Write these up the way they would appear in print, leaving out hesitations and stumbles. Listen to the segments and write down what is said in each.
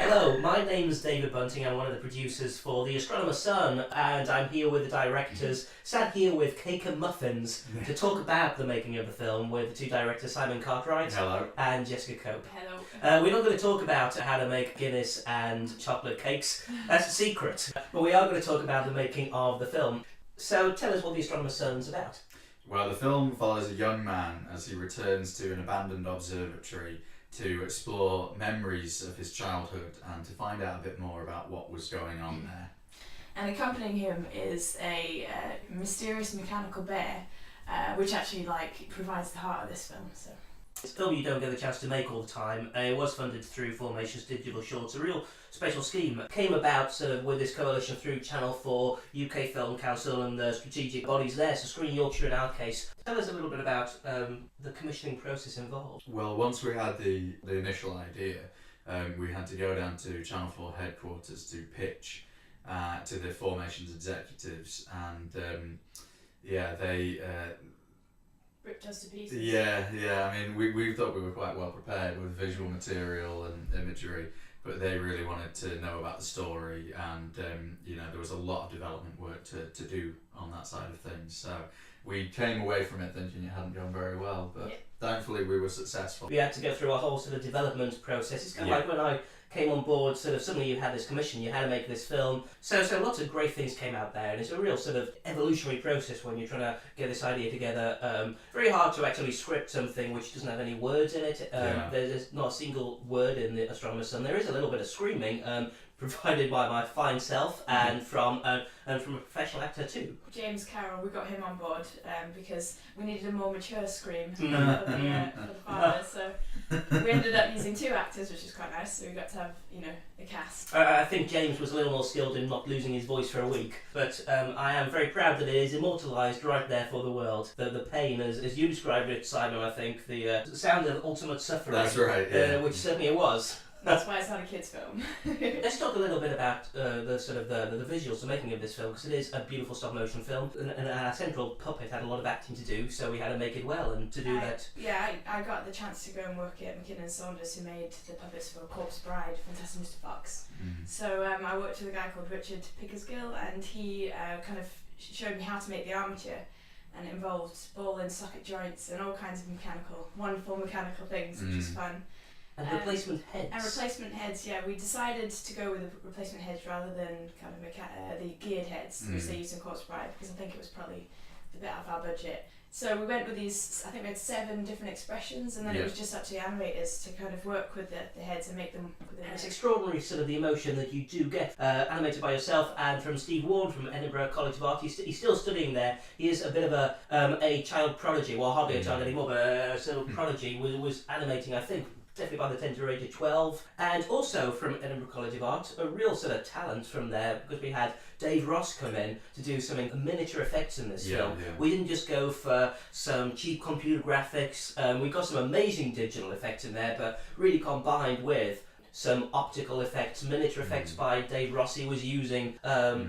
Hello, my name is David Bunting. I'm one of the producers for the Astronomers Sun, and I'm here with the directors, sat here with cake and muffins to talk about the making of the film with the two directors, Simon Cartwright Hello. and Jessica Cope. Hello. We're not going to talk about how to make Guinness and chocolate cakes. That's a secret. But we are going to talk about the making of the film. So tell us what the Astronomers Sun's about. Well, the film follows a young man as he returns to an abandoned observatory to explore memories of his childhood and to find out a bit more about what was going on there. And accompanying him is a mysterious mechanical bear, which actually provides the heart of this film. So. It's a film you don't get the chance to make all the time. It was funded through Formation's Digital Shorts, a real special scheme. It came about sort of with this coalition through Channel 4, UK Film Council and the strategic bodies there, so Screen Yorkshire in our case. Tell us a little bit about the commissioning process involved. Well, once we had the initial idea, we had to go down to Channel 4 headquarters to pitch to the Formation's executives, and they... ripped us to pieces. Yeah. I mean, we thought we were quite well prepared with visual material and imagery, but they really wanted to know about the story, and there was a lot of development work to do on that side of things. So we came away from it thinking it hadn't gone very well, but thankfully we were successful. We had to go through a whole sort of development process. It's kind of like when I came on board, sort of suddenly you had this commission, you had to make this film. So lots of great things came out there, and it's a real sort of evolutionary process when you're trying to get this idea together. Very hard to actually script something which doesn't have any words in it. There's not a single word in the Astronomers Sun. There is a little bit of screaming, provided by my fine self and from a professional actor too. James Carroll, we got him on board because we needed a more mature scream for the father. So we ended up using two actors, which is quite nice. So we got to have a cast. I think James was a little more skilled in not losing his voice for a week, but I am very proud that it is immortalised right there for the world. The pain, as you described it, Simon, I think, the sound of ultimate suffering. That's right, yeah. Which certainly it was. That's why it's not a kids' film. Let's talk a little bit about the visuals, the making of this film, because it is a beautiful stop motion film, and our central puppet had a lot of acting to do, so we had to make it well, and to do that. Yeah, I got the chance to go and work at McKinnon Saunders, who made the puppets for Corpse Bride, Fantastic Mr. Fox. So I worked with a guy called Richard Pickersgill, and he kind of showed me how to make the armature. And it involved ball and socket joints and all kinds of wonderful mechanical things, which is fun. And replacement heads. And replacement heads, yeah. We decided to go with the replacement heads rather than kind of the geared heads, which they used in Corpse Bride, because I think it was probably a bit out of our budget. So we went with these, I think we had 7 different expressions, and then it was just up to the animators to kind of work with the heads and make them within. It's extraordinary, sort of the emotion that you do get, animated by yourself and from Steve Ward from Edinburgh College of Art. He's still studying there. He is a bit of a child prodigy, well, hardly a child anymore, but a sort of prodigy. Was animating, I think, definitely by the tender age of 12, and also from Edinburgh College of Art, a real sort of talent from there, because we had Dave Ross come in to do some miniature effects in this film. Yeah. We didn't just go for some cheap computer graphics, we got some amazing digital effects in there, but really combined with some optical effects, miniature effects by Dave Rossi was using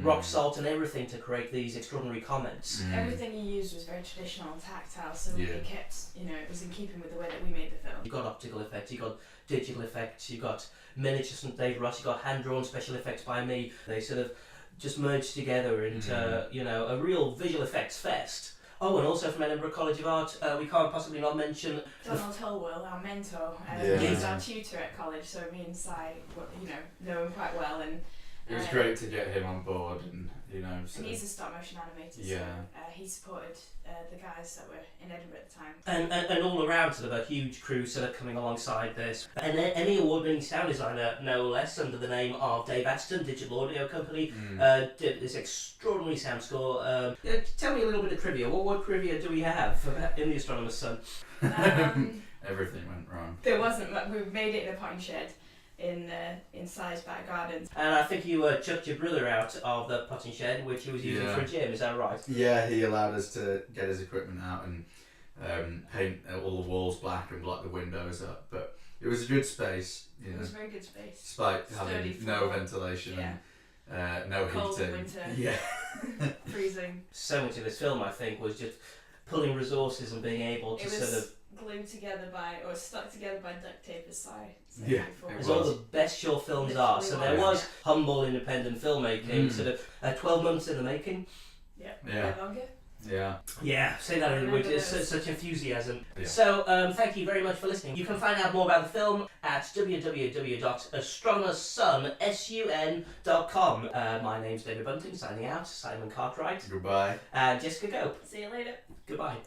rock salt and everything to create these extraordinary comments. Everything he used was very traditional and tactile, so it kept, it was in keeping with the way that we made the film. You got optical effects, you got digital effects, you got miniatures from Dave Rossi, you got hand-drawn special effects by me. They sort of just merged together into, a real visual effects fest. Oh, and also from Edinburgh College of Art, we can't possibly not mention Donald Holwell, our mentor. He's our tutor at college, so me and Si, know him quite well, and it was great to get him on board, and and he's a stop motion animator, so he supported the guys that were in Edinburgh at the time. And all around sort of a huge crew sort of coming alongside this. And Emmy award-winning sound designer, no less, under the name of Dave Aston, Digital Audio Company, did this extraordinary sound score. Tell me a little bit of trivia. What trivia do we have in the Astronomers Sun? Everything went wrong. There wasn't. We made it in a potting shed in Si's back garden. And I think you chucked your brother out of the potting shed, which he was using for a gym. Is that right? Yeah, he allowed us to get his equipment out and paint all the walls black and block the windows up. But it was a good space. It was a very good space. Despite having no ventilation and no cold heating. Winter. Yeah. Freezing. So much of this film, I think, was just pulling resources and being able to sort of... glued together or stuck together by duct tape, as Si said Yeah, before. it As was. all the best short films are. So there was humble independent filmmaking, sort of 12 months in the making. Yeah. Yeah. Longer. Yeah. Yeah, say that in Remember it's those. such enthusiasm. Yeah. So, thank you very much for listening. You can find out more about the film at www.astronomerssun.com. My name's David Bunting, signing out. Simon Cartwright. Goodbye. And Jessica Gope. See you later. Goodbye.